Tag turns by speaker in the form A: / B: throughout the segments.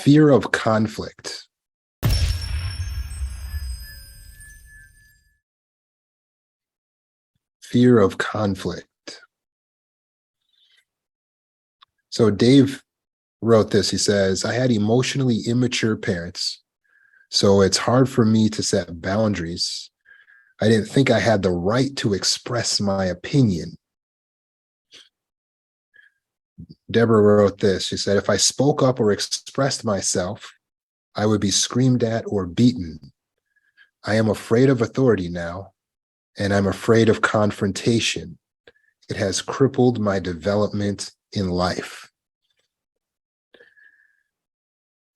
A: Fear of conflict. Fear of conflict. So Dave wrote this. He says, I had emotionally immature parents, so it's hard for me to set boundaries. I didn't think I had the right to express my opinion. Deborah wrote this. She said, if I spoke up or expressed myself, I would be screamed at or beaten. I am afraid of authority now, and I'm afraid of confrontation. It has crippled my development in life.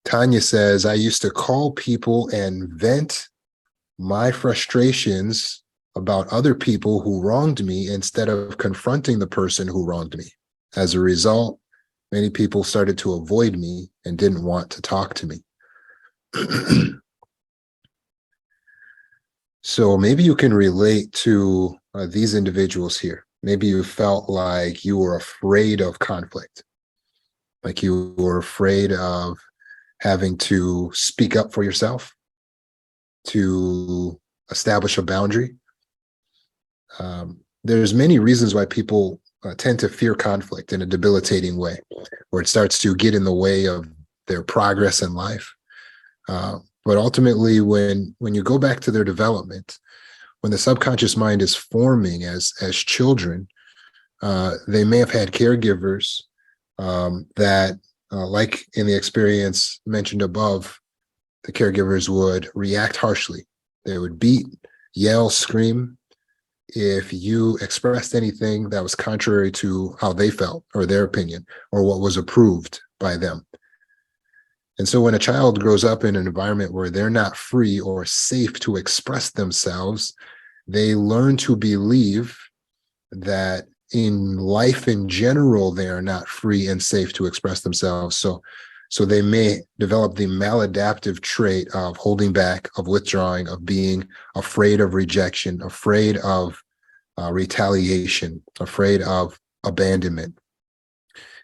A: Tanya says, I used to call people and vent my frustrations about other people who wronged me instead of confronting the person who wronged me. As a result, many people started to avoid me and didn't want to talk to me. So maybe you can relate to these individuals here. Maybe you felt like you were afraid of conflict, like you were afraid of having to speak up for yourself, to establish a boundary. There's many reasons why people tend to fear conflict in a debilitating way, where it starts to get in the way of their progress in life. But ultimately, when you go back to their development, when the subconscious mind is forming as children, they may have had caregivers that, like in the experience mentioned above, the caregivers would react harshly. They would beat, yell, scream if you expressed anything that was contrary to how they felt or their opinion or what was approved by them. And so when a child grows up in an environment where they're not free or safe to express themselves, they learn to believe that in life in general, they are not free and safe to express themselves. So they may develop the maladaptive trait of holding back, of withdrawing, of being afraid of rejection, afraid of retaliation, afraid of abandonment.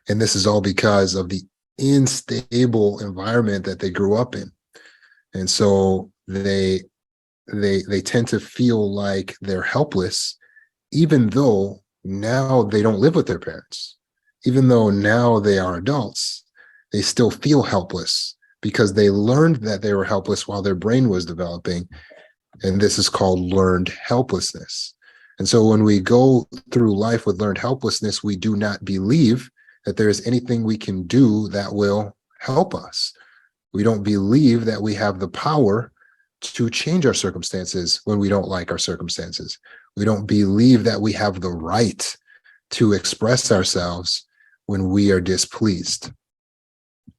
A: And this is all because of the unstable environment that they grew up in. And so they tend to feel like they're helpless, even though now they don't live with their parents. Even though now they are adults, they still feel helpless because they learned that they were helpless while their brain was developing. And this is called learned helplessness. And so when we go through life with learned helplessness, we do not believe that there is anything we can do that will help us. We don't believe that we have the power to change our circumstances when we don't like our circumstances. We don't believe that we have the right to express ourselves when we are displeased.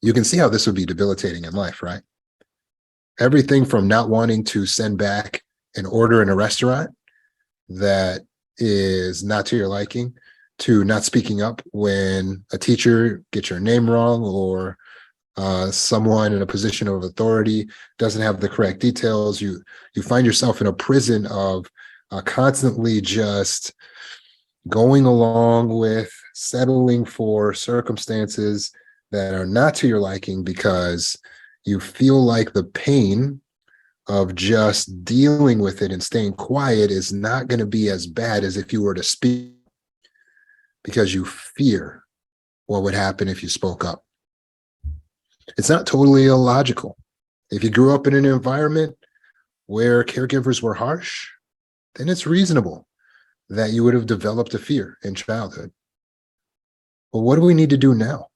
A: You can see how this would be debilitating in life, right? Everything from not wanting to send back an order in a restaurant that is not to your liking, to not speaking up when a teacher gets your name wrong or someone in a position of authority doesn't have the correct details. You find yourself in a prison of constantly just going along with settling for circumstances that are not to your liking because you feel like the pain of just dealing with it and staying quiet is not going to be as bad as if you were to speak, because you fear what would happen if you spoke up. It's not totally illogical. If you grew up in an environment where caregivers were harsh, then it's reasonable that you would have developed a fear in childhood. But what do we need to do now?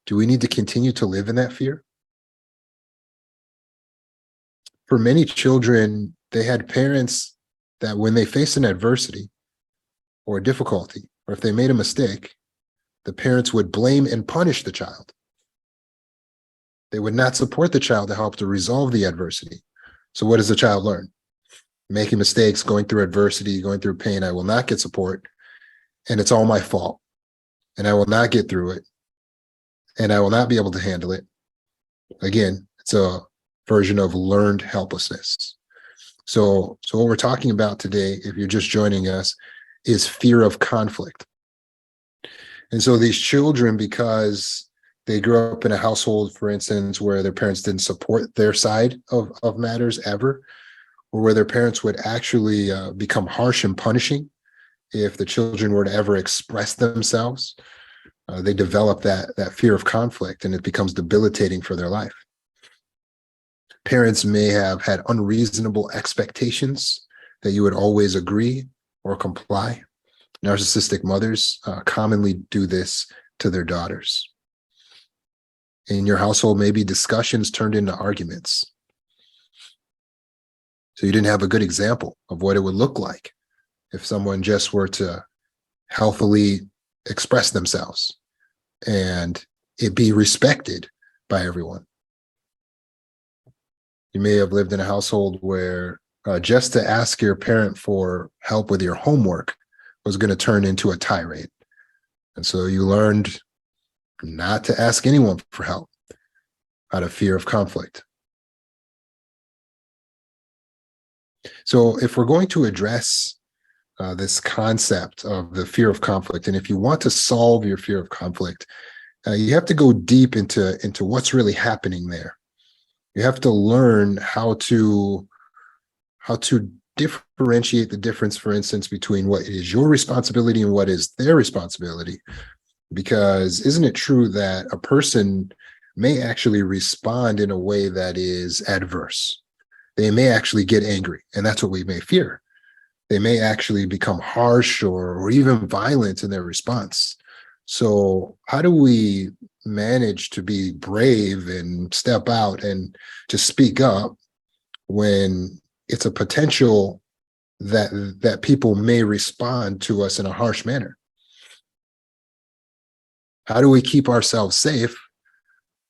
A: Do we need to continue to live in that fear? For many children, they had parents that when they faced an adversity or a difficulty, or if they made a mistake, the parents would blame and punish the child. They would not support the child to help to resolve the adversity. So what does the child learn? Making mistakes, going through adversity, going through pain, I will not get support, and it's all my fault, and I will not get through it, and I will not be able to handle it. Again, it's a version of learned helplessness. So what we're talking about today, if you're just joining us, is fear of conflict. And so these children, because they grew up in a household, for instance, where their parents didn't support their side of matters ever, or where their parents would actually become harsh and punishing if the children were to ever express themselves, they develop that fear of conflict, and it becomes debilitating for their life. Parents may have had unreasonable expectations that you would always agree or comply. Narcissistic mothers commonly do this to their daughters. In your household, maybe discussions turned into arguments. So you didn't have a good example of what it would look like if someone just were to healthily express themselves and it be respected by everyone. You may have lived in a household where just to ask your parent for help with your homework was going to turn into a tirade. And so you learned not to ask anyone for help out of fear of conflict. So if we're going to address this concept of the fear of conflict, and if you want to solve your fear of conflict, you have to go deep into what's really happening there. You have to learn how to differentiate the difference, for instance, between what is your responsibility and what is their responsibility. Because isn't it true that a person may actually respond in a way that is adverse? They may actually get angry, and that's what we may fear. They may actually become harsh or even violent in their response. So how do we manage to be brave and step out and to speak up when it's a potential that people may respond to us in a harsh manner? How do we keep ourselves safe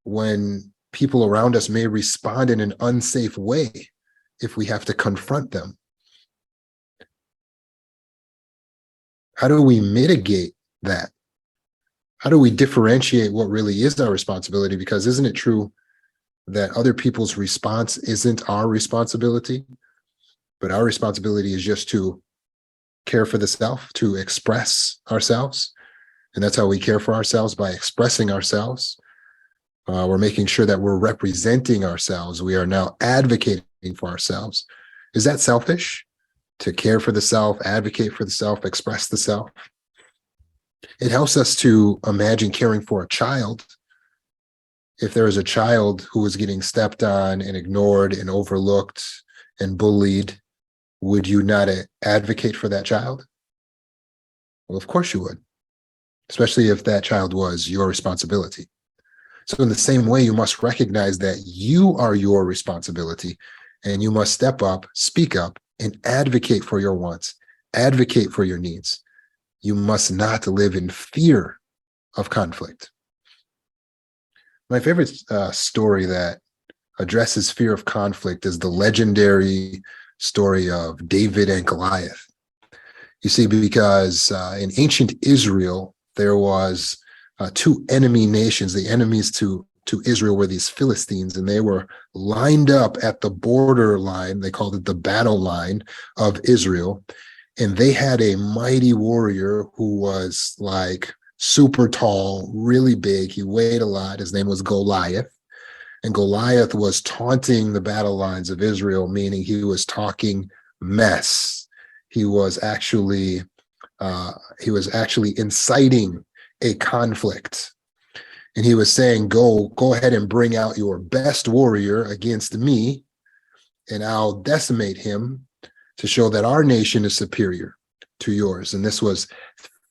A: when people around us may respond in an unsafe way if we have to confront them? How do we mitigate that? How do we differentiate what really is our responsibility? Because isn't it true that other people's response isn't our responsibility, but our responsibility is just to care for the self, to express ourselves. And that's how we care for ourselves, by expressing ourselves. We're making sure that we're representing ourselves. We are now advocating for ourselves. Is that selfish? To care for the self, advocate for the self, express the self? It helps us to imagine caring for a child. If there is a child who is getting stepped on and ignored and overlooked and bullied, would you not advocate for that child? Well, of course you would, especially if that child was your responsibility. So in the same way, you must recognize that you are your responsibility, and you must step up, speak up, and advocate for your wants, advocate for your needs. You must not live in fear of conflict. My favorite story that addresses fear of conflict is the legendary story of David and Goliath. You see, because in ancient Israel, there was two enemy nations. The enemies to Israel were these Philistines, and they were lined up at the border line. They called it the battle line of Israel. And they had a mighty warrior who was like super tall, really big. He weighed a lot. His name was Goliath. And Goliath was taunting the battle lines of Israel, meaning he was talking mess. He was actually inciting a conflict. And he was saying, go ahead and bring out your best warrior against me, and I'll decimate him to show that our nation is superior to yours. And this was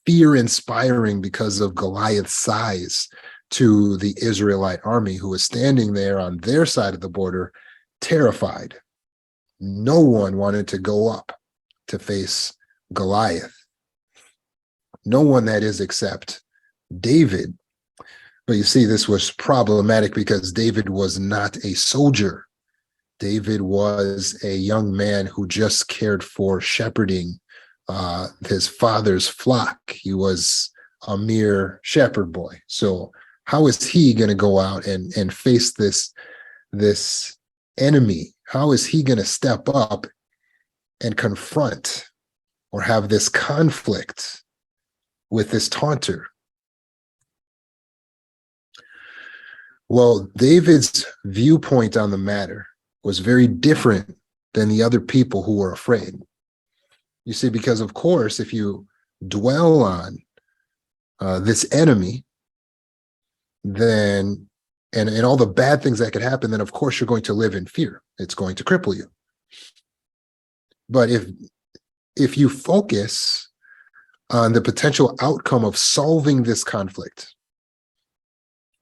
A: fear-inspiring because of Goliath's size to the Israelite army, who was standing there on their side of the border, terrified. No one wanted to go up to face Goliath. No one, that is, except David. But you see, this was problematic because David was not a soldier. David was a young man who just cared for shepherding his father's flock. He was a mere shepherd boy. So how is he going to go out and face this enemy? How is he going to step up and confront or have this conflict with this taunter? Well, David's viewpoint on the matter was very different than the other people who were afraid. You see, because of course, if you dwell on this enemy, then and all the bad things that could happen, then of course you're going to live in fear. It's going to cripple you. But if you focus on the potential outcome of solving this conflict,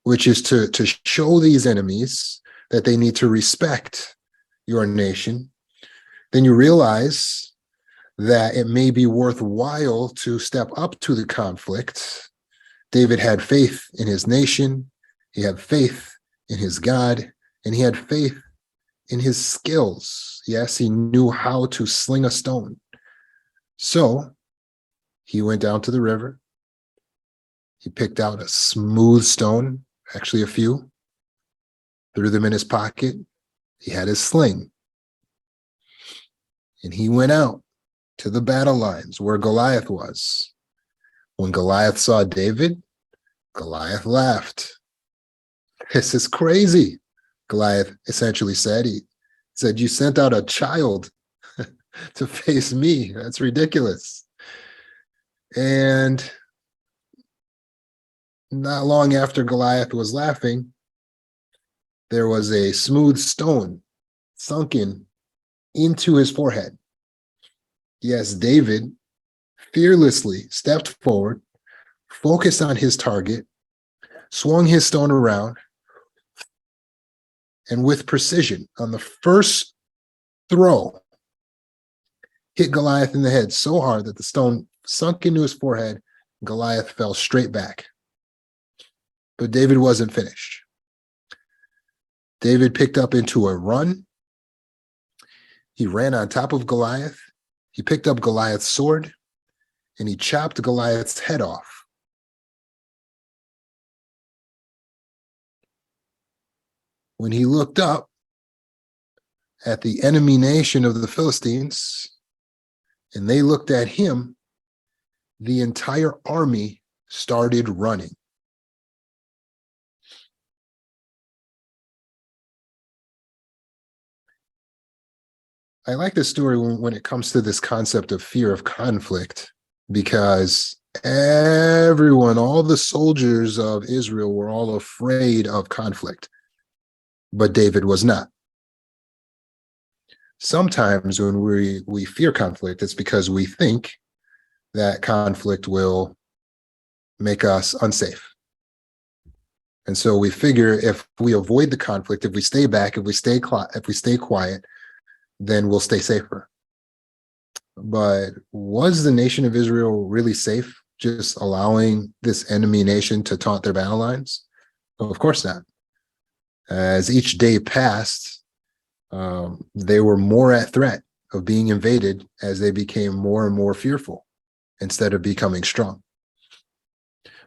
A: which is to show these enemies that they need to respect your nation, then you realize that it may be worthwhile to step up to the conflict. David had faith in his nation, he had faith in his God, and he had faith in his skills. Yes, he knew how to sling a stone. So he went down to the river. He picked out a smooth stone, actually a few, threw them in his pocket. He had his sling. And he went out to the battle lines where Goliath was. When Goliath saw David, Goliath laughed. This is crazy, Goliath essentially said. He said, you sent out a child to face me. That's ridiculous. And not long after Goliath was laughing, there was a smooth stone sunken into his forehead. Yes, David fearlessly stepped forward, focused on his target, swung his stone around, and with precision, on the first throw, hit Goliath in the head so hard that the stone sunk into his forehead. Goliath fell straight back. But David wasn't finished. David picked up into a run. He ran on top of Goliath. He picked up Goliath's sword, and he chopped Goliath's head off. When he looked up at the enemy nation of the Philistines, and they looked at him, the entire army started running. I like this story when it comes to this concept of fear of conflict, because everyone, all the soldiers of Israel were all afraid of conflict, but David was not. Sometimes when we fear conflict, it's because we think that conflict will make us unsafe. And so we figure if we avoid the conflict, if we stay back, if we stay quiet, then we'll stay safer. But was the nation of Israel really safe, just allowing this enemy nation to taunt their battle lines? Well, of course not. As each day passed, they were more at threat of being invaded as they became more and more fearful instead of becoming strong.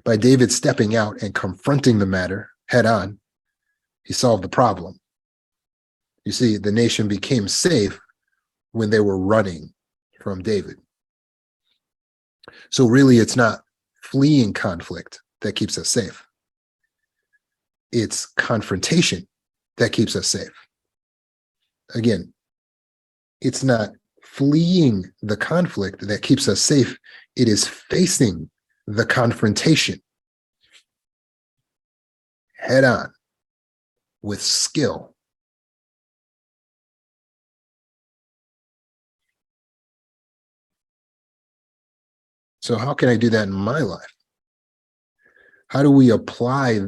A: By David stepping out and confronting the matter head on, he solved the problem. You see, the nation became safe when they were running from David. So really, it's not fleeing conflict that keeps us safe. It's confrontation that keeps us safe. Again, it's not fleeing the conflict that keeps us safe. It is facing the confrontation head on with skill. So how can I do that in my life? How do we apply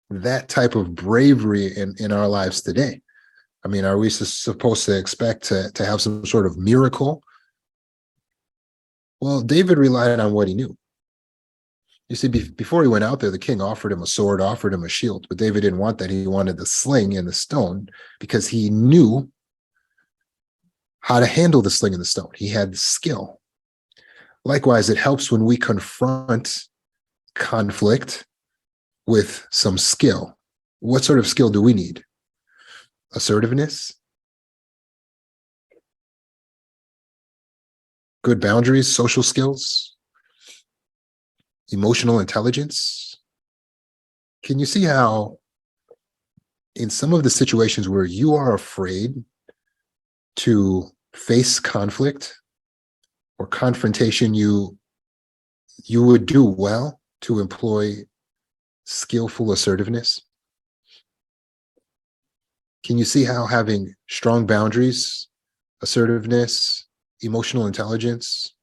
A: that type of bravery in our lives today? I mean, are we supposed to expect to have some sort of miracle? Well, David relied on what he knew. You see, before he went out there, the king offered him a sword, offered him a shield, but David didn't want that. He wanted the sling and the stone because he knew how to handle the sling and the stone. He had skill. Likewise, it helps when we confront conflict with some skill. What sort of skill do we need? Assertiveness, good boundaries, social skills, emotional intelligence. Can you see how in some of the situations where you are afraid to face conflict or confrontation, you would do well to employ skillful assertiveness. Can you see how having strong boundaries, assertiveness, emotional intelligence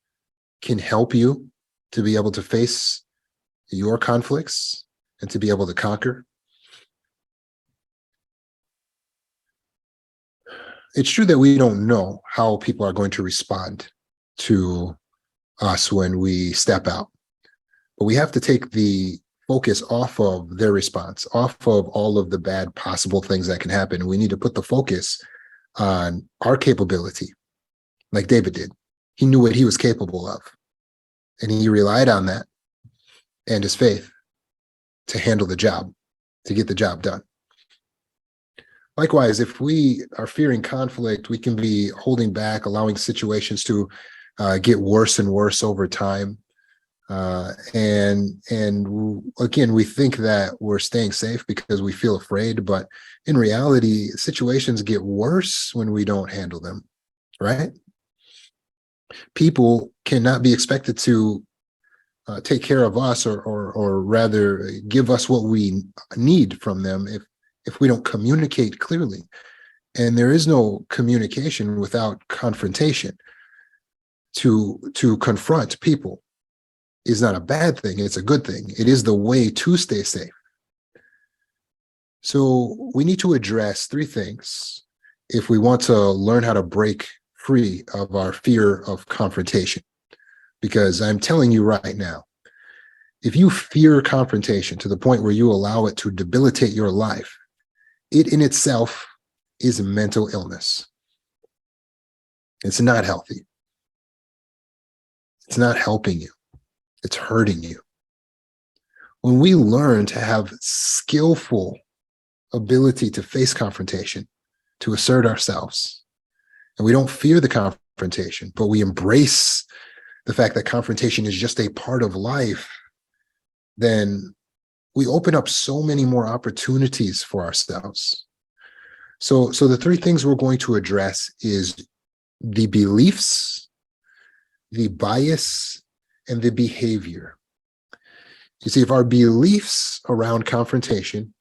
A: can help you to be able to face your conflicts and to be able to conquer? It's true that we don't know how people are going to respond to us when we step out, but we have to take the focus off of their response, off of all of the bad possible things that can happen. We need to put the focus on our capability, like David did. He knew what he was capable of, and he relied on that and his faith to handle the job, to get the job done. Likewise, if we are fearing conflict, we can be holding back, allowing situations to get worse and worse over time. And again, we think that we're staying safe because we feel afraid, but in reality, situations get worse when we don't handle them, right? People cannot be expected to take care of us, or rather give us what we need from them if we don't communicate clearly. And there is no communication without confrontation. To confront people is not a bad thing, it's a good thing. It is the way to stay safe. So we need to address three things if we want to learn how to break free of our fear of confrontation. Because I'm telling you right now, if you fear confrontation to the point where you allow it to debilitate your life, it in itself is mental illness. It's not healthy. It's not helping you. It's hurting you. When we learn to have skillful ability to face confrontation, to assert ourselves, and we don't fear the confrontation, but we embrace the fact that confrontation is just a part of life, then we open up so many more opportunities for ourselves. So the three things we're going to address is the beliefs, the bias, and the behavior. You see, if our beliefs around confrontation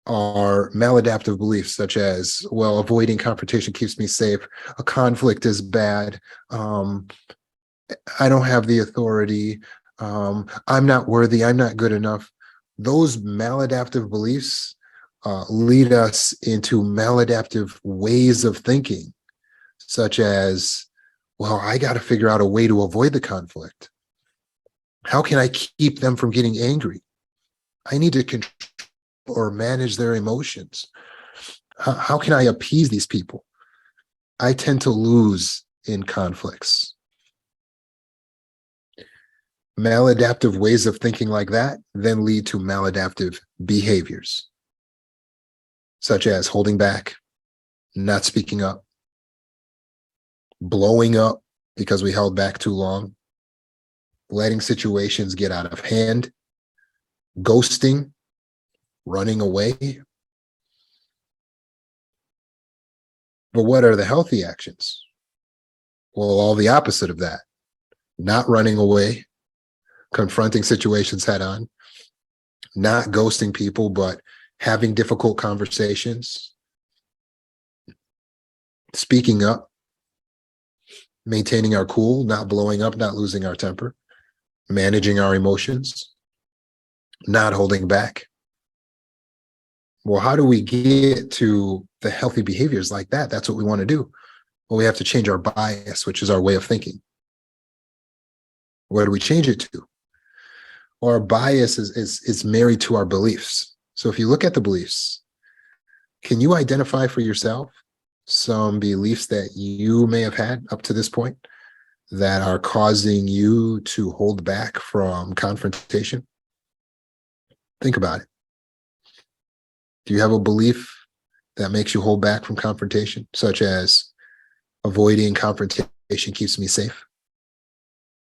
A: are maladaptive beliefs, such as, well, avoiding confrontation keeps me safe, a conflict is bad, I don't have the authority, I'm not worthy, I'm not good enough, those maladaptive beliefs lead us into maladaptive ways of thinking, such as, well, I got to figure out a way to avoid the conflict. How can I keep them from getting angry? I need to control or manage their emotions. How can I appease these people? I tend to lose in conflicts. Maladaptive ways of thinking like that then lead to maladaptive behaviors, such as holding back, not speaking up, blowing up because we held back too long, letting situations get out of hand, ghosting, running away. But what are the healthy actions? Well, all the opposite of that. Not running away, confronting situations head on, not ghosting people, but having difficult conversations, speaking up, maintaining our cool, not blowing up, not losing our temper, managing our emotions, not holding back. Well, how do we get to the healthy behaviors like that? That's what we want to do. Well, we have to change our bias, which is our way of thinking. Where do we change it to? Well, our bias is married to our beliefs. So if you look at the beliefs, can you identify for yourself some beliefs that you may have had up to this point that are causing you to hold back from confrontation? Think about it. Do you have a belief that makes you hold back from confrontation, such as avoiding confrontation keeps me safe?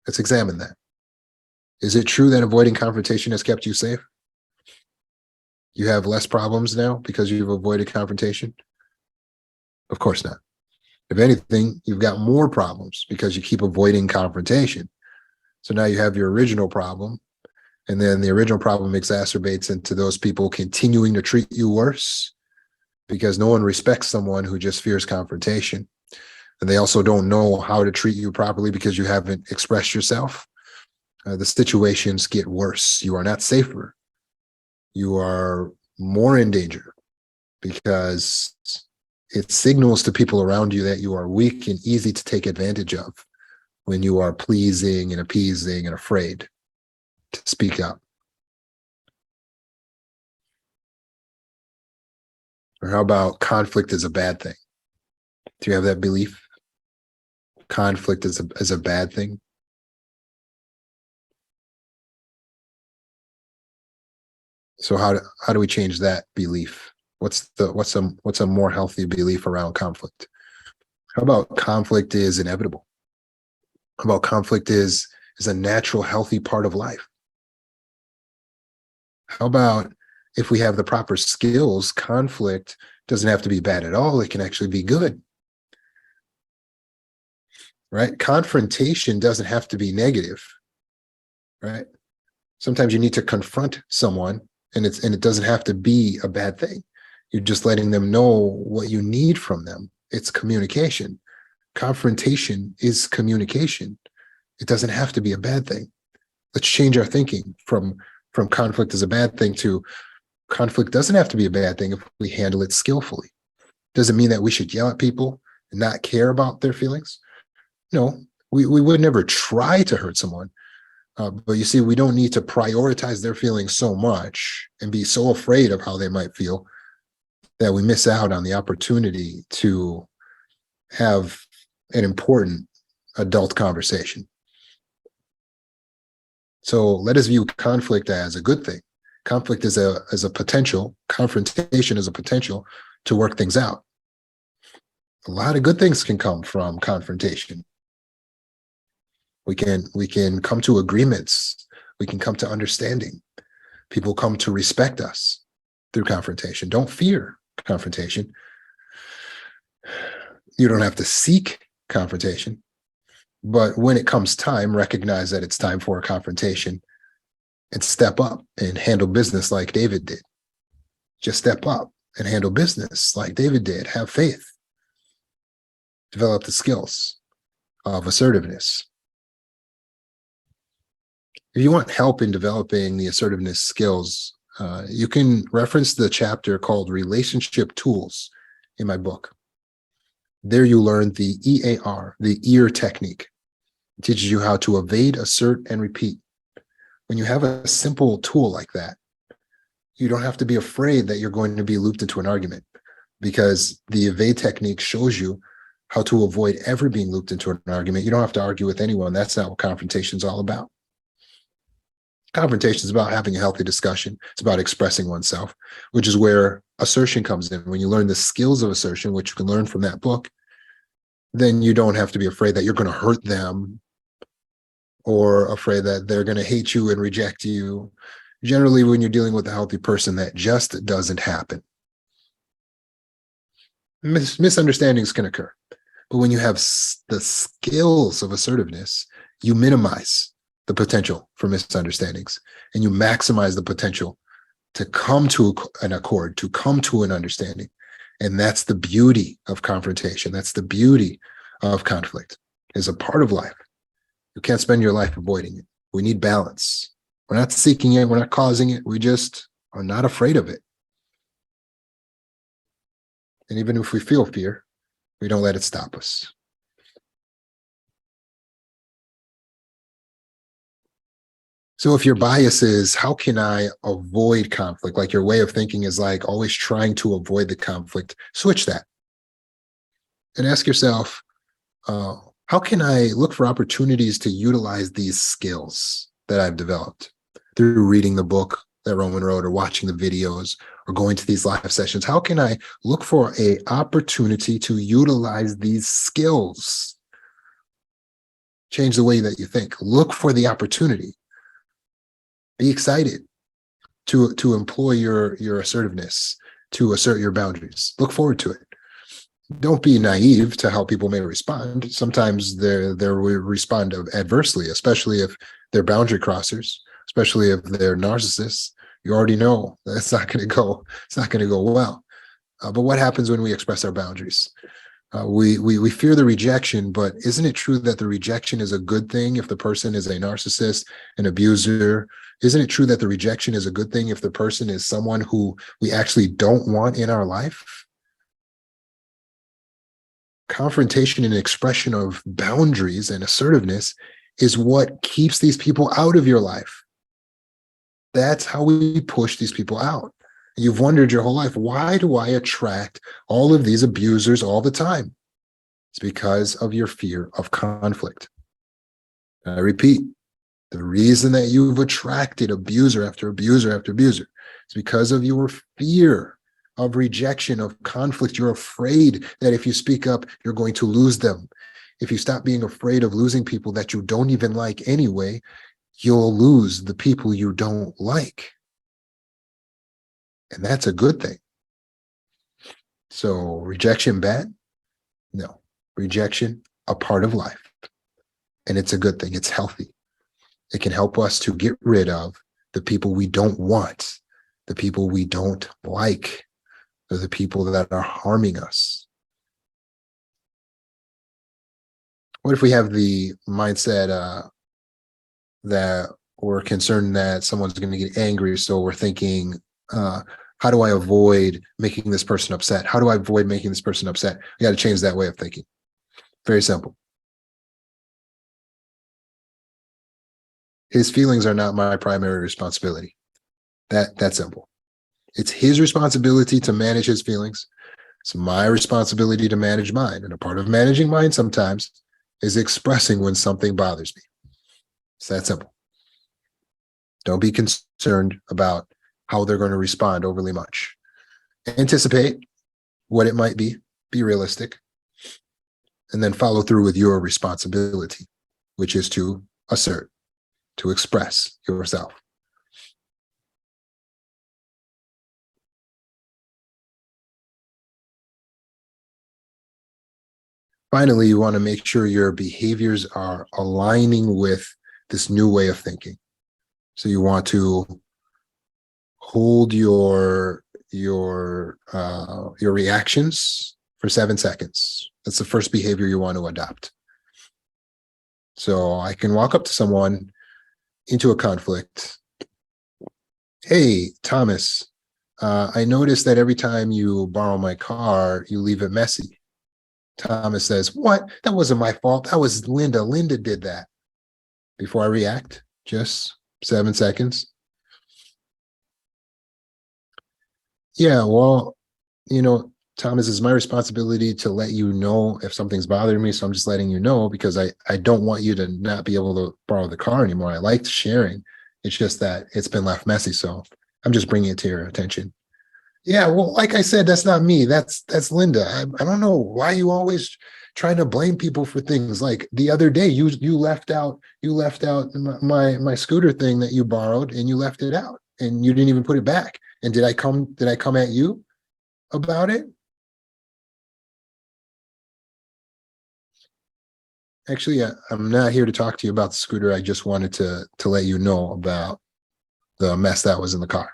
A: Let's examine that. Is it true that avoiding confrontation has kept you safe? You have less problems now because you've avoided confrontation? Of course not. If anything, you've got more problems because you keep avoiding confrontation. So now you have your original problem, and then the original problem exacerbates into those people continuing to treat you worse because no one respects someone who just fears confrontation. And they also don't know how to treat you properly because you haven't expressed yourself. The situations get worse. You are not safer. You are more in danger because it signals to people around you that you are weak and easy to take advantage of when you are pleasing and appeasing and afraid to speak up. Or how about conflict is a bad thing? Do you have that belief? Conflict is a bad thing? So how do we change that belief? What's a more healthy belief around conflict? How about conflict is inevitable? How about conflict is a natural, healthy part of life? How about if we have the proper skills, conflict doesn't have to be bad at all. It can actually be good. Right? Confrontation doesn't have to be negative. Right? Sometimes you need to confront someone, and it doesn't have to be a bad thing. You're just letting them know what you need from them. It's communication. Confrontation is communication. It doesn't have to be a bad thing. Let's change our thinking from conflict is a bad thing to conflict doesn't have to be a bad thing if we handle it skillfully. Does it mean that we should yell at people and not care about their feelings? No, we would never try to hurt someone. But you see, we don't need to prioritize their feelings so much and be so afraid of how they might feel that we miss out on the opportunity to have an important adult conversation. So let us view conflict as a good thing. Conflict is a potential, confrontation is a potential to work things out. A lot of good things can come from confrontation. We can come to agreements. We can come to understanding. People come to respect us through confrontation. Don't fear confrontation. You don't have to seek confrontation. But when it comes time, recognize that it's time for a confrontation and step up and handle business like David did. Just step up and handle business like David did. Have faith. Develop the skills of assertiveness. If you want help in developing the assertiveness skills, you can reference the chapter called Relationship Tools in my book. There you learn the EAR, the EAR technique. It teaches you how to evade, assert, and repeat. When you have a simple tool like that, you don't have to be afraid that you're going to be looped into an argument, because the evade technique shows you how to avoid ever being looped into an argument. You don't have to argue with anyone. That's not what confrontation is all about. Confrontation is about having a healthy discussion. It's about expressing oneself, which is where assertion comes in. When you learn the skills of assertion, which you can learn from that book, then you don't have to be afraid that you're going to hurt them or afraid that they're going to hate you and reject you. Generally, when you're dealing with a healthy person, that just doesn't happen. Misunderstandings can occur. But when you have the skills of assertiveness, you minimize the potential for misunderstandings, and you maximize the potential to come to an accord, to come to an understanding. And that's the beauty of confrontation. That's the beauty of conflict. It's a part of life. You can't spend your life avoiding it. We need balance. We're not seeking it. We're not causing it. We just are not afraid of it. And even if we feel fear, we don't let it stop us. So if your bias is, how can I avoid conflict? Like your way of thinking is like always trying to avoid the conflict, switch that. And ask yourself, how can I look for opportunities to utilize these skills that I've developed through reading the book that Roman wrote, or watching the videos, or going to these live sessions? How can I look for an opportunity to utilize these skills? Change the way that you think. Look for the opportunity. Be excited. to employ your assertiveness, to assert your boundaries. Look forward to it. Don't be naive to how people may respond. Sometimes they will respond adversely, especially if they're boundary crossers, especially if they're narcissists. You already know that's not going to go. It's not going to go well. But what happens when we express our boundaries? We fear the rejection, but isn't it true that the rejection is a good thing if the person is a narcissist, an abuser? Isn't it true that the rejection is a good thing if the person is someone who we actually don't want in our life? Confrontation and expression of boundaries and assertiveness is what keeps these people out of your life. That's how we push these people out. You've wondered your whole life, why do I attract all of these abusers all the time? It's because of your fear of conflict. I repeat, the reason that you've attracted abuser after abuser after abuser is because of your fear of rejection, of conflict. You're afraid that if you speak up, you're going to lose them. If you stop being afraid of losing people that you don't even like anyway, you'll lose the people you don't like. And that's a good thing. So rejection bad? No. Rejection, a part of life. And it's a good thing. It's healthy. It can help us to get rid of the people we don't want, the people we don't like, or the people that are harming us. What if we have the mindset that we're concerned that someone's going to get angry, so we're thinking, how do I avoid making this person upset? How do I avoid making this person upset? You got to change that way of thinking. Very simple. His feelings are not my primary responsibility. That's simple. It's his responsibility to manage his feelings. It's my responsibility to manage mine. And a part of managing mine sometimes is expressing when something bothers me. It's that simple. Don't be concerned about how they're going to respond overly much. Anticipate what it might be realistic, and then follow through with your responsibility, which is to assert, to express yourself. Finally, you want to make sure your behaviors are aligning with this new way of thinking. So you want to hold your reactions for 7 seconds. That's the first behavior you want to adopt. So I can walk up to someone into a conflict. Hey, Thomas, I noticed that every time you borrow my car, you leave it messy. Thomas says, what? That wasn't my fault. That was Linda. Linda did that. Before I react, just 7 seconds. Yeah, well, Thomas, it's my responsibility to let you know if something's bothering me. So I'm just letting you know because I don't want you to not be able to borrow the car anymore. I liked sharing. It's just that it's been left messy. So I'm just bringing it to your attention. Yeah, well, like I said, that's not me. That's Linda. I don't know why you always trying to blame people for things. Like the other day, you left out my scooter thing that you borrowed, and you left it out, and you didn't even put it back. And did I come at you about it? Actually, I'm not here to talk to you about the scooter. I just wanted to let you know about the mess that was in the car.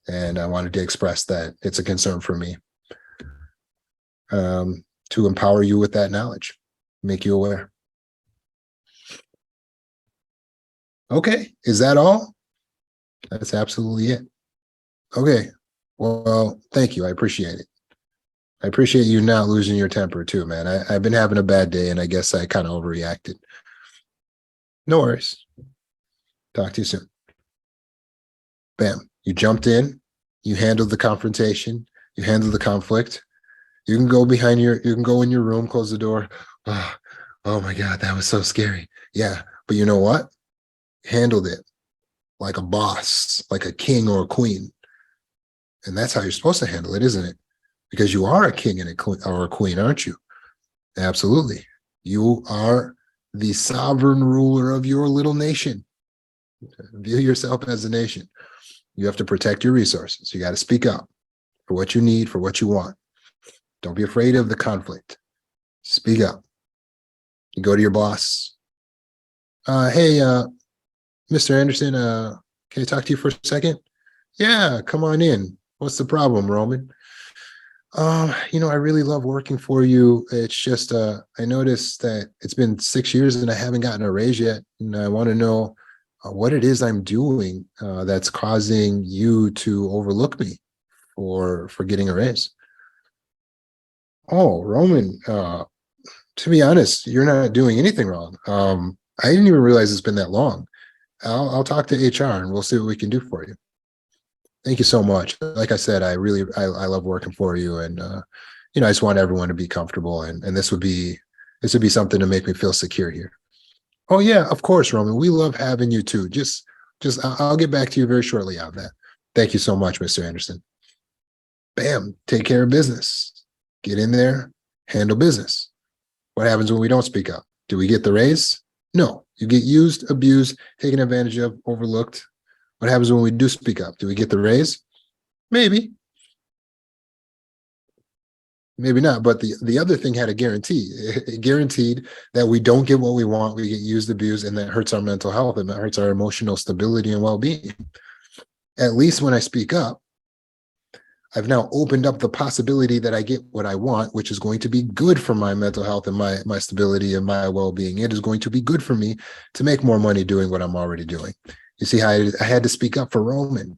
A: And I wanted to express that it's a concern for me, to empower you with that knowledge, make you aware. Okay, is that all? That's absolutely it. Okay, well, thank you. I appreciate it. I appreciate you not losing your temper too, man. I've been having a bad day, and I guess I kind of overreacted. No worries. Talk to you soon. Bam. You jumped in, you handled the confrontation, you handled the conflict. You can go you can go in your room, close the door. Oh my God, that was so scary. Yeah. But you know what? Handled it like a boss, like a king or a queen. And that's how you're supposed to handle it, isn't it? Because you are a king and a queen, aren't you? Absolutely. You are the sovereign ruler of your little nation. View yourself as a nation. You have to protect your resources. You got to speak up for what you need, for what you want. Don't be afraid of the conflict. Speak up. You go to your boss. Hey, Mr. Anderson, can I talk to you for a second? Yeah, come on in. What's the problem, Roman? I really love working for you. It's just, I noticed that it's been 6 years and I haven't gotten a raise yet. And I want to know what it is I'm doing that's causing you to overlook me for getting a raise. Oh, Roman, to be honest, you're not doing anything wrong. I didn't even realize it's been that long. I'll talk to HR and we'll see what we can do for you. Thank you so much. Like I said, I love working for you, and I just want everyone to be comfortable, and this would be something to make me feel secure here. Oh yeah, of course, Roman. We love having you too. I'll get back to you very shortly on that. Thank you so much, Mr. Anderson. Bam, take care of business. Get in there, handle business. What happens when we don't speak up? Do we get the raise? No. You get used, abused, taken advantage of, overlooked. What happens when we do speak up? Do we get the raise? Maybe. Maybe not. But the other thing had a guarantee. It guaranteed that we don't get what we want. We get used, abused, and that hurts our mental health and that hurts our emotional stability and well-being. At least when I speak up, I've now opened up the possibility that I get what I want, which is going to be good for my mental health and my stability and my well-being. It is going to be good for me to make more money doing what I'm already doing. You see how I had to speak up for Roman.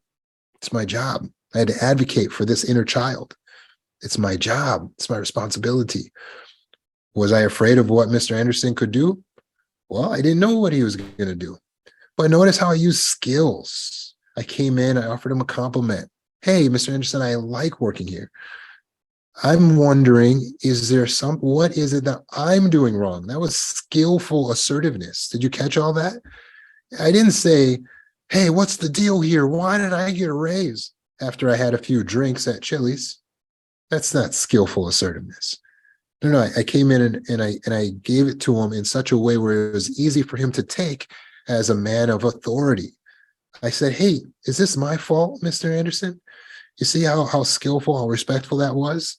A: It's my job. I had to advocate for this inner child. It's my job. It's my responsibility. Was I afraid of what Mr. Anderson could do? Well, I didn't know what he was going to do. But notice how I used skills. I came in, I offered him a compliment. Hey, Mr. Anderson, I like working here. I'm wondering, what is it that I'm doing wrong? That was skillful assertiveness. Did you catch all that? I didn't say, hey, what's the deal here? Why did I get a raise after I had a few drinks at Chili's? That's not skillful assertiveness. No, I came in and I gave it to him in such a way where it was easy for him to take as a man of authority. I said, hey, is this my fault, Mr. Anderson? You see how skillful, how respectful that was?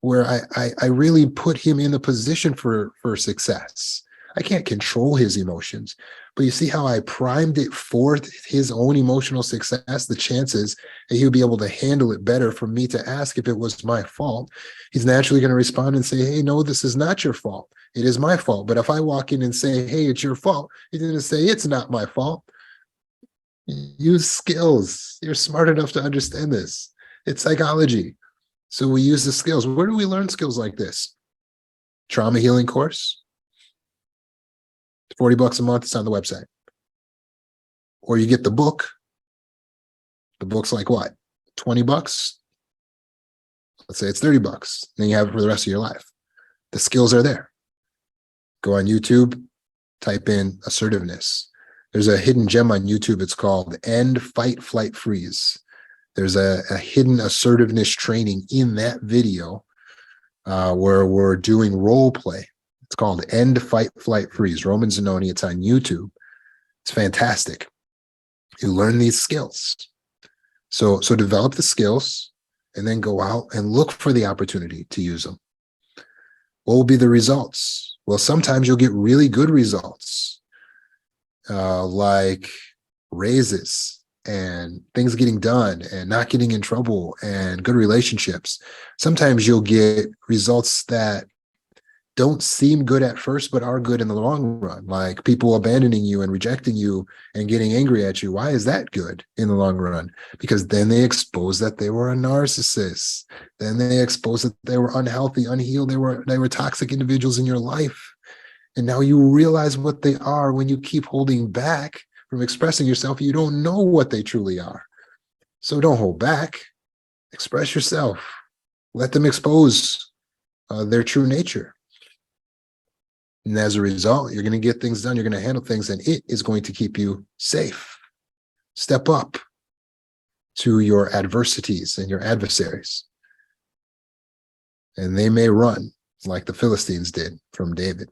A: Where I really put him in the position for success. I can't control his emotions, but you see how I primed it for his own emotional success, the chances that he would be able to handle it better for me to ask if it was my fault. He's naturally going to respond and say, hey, no, this is not your fault. It is my fault. But if I walk in and say, hey, it's your fault, he's going to say, it's not my fault. Use skills. You're smart enough to understand this. It's psychology. So we use the skills. Where do we learn skills like this? Trauma healing course. $40 a month. It's on the website. Or you get the book. The book's like what? $20? Let's say it's $30. Then you have it for the rest of your life. The skills are there. Go on YouTube, type in assertiveness. There's a hidden gem on YouTube. It's called End, Fight, Flight, Freeze. There's a hidden assertiveness training in that video where we're doing role play. It's called End, Fight, Flight, Freeze. Roman Zanoni. It's on YouTube. It's fantastic. You learn these skills. So develop the skills and then go out and look for the opportunity to use them. What will be the results? Well, sometimes you'll get really good results. Like raises and things getting done and not getting in trouble and good relationships. Sometimes you'll get results that don't seem good at first, but are good in the long run, like people abandoning you and rejecting you and getting angry at you. Why is that good in the long run? Because then they expose that they were a narcissist. Then they expose that they were unhealthy, unhealed. They were toxic individuals in your life. And now you realize what they are when you keep holding back from expressing yourself. You don't know what they truly are. So don't hold back. Express yourself. Let them expose their true nature. And as a result, you're going to get things done. You're going to handle things, and it is going to keep you safe. Step up to your adversities and your adversaries. And they may run like the Philistines did from David.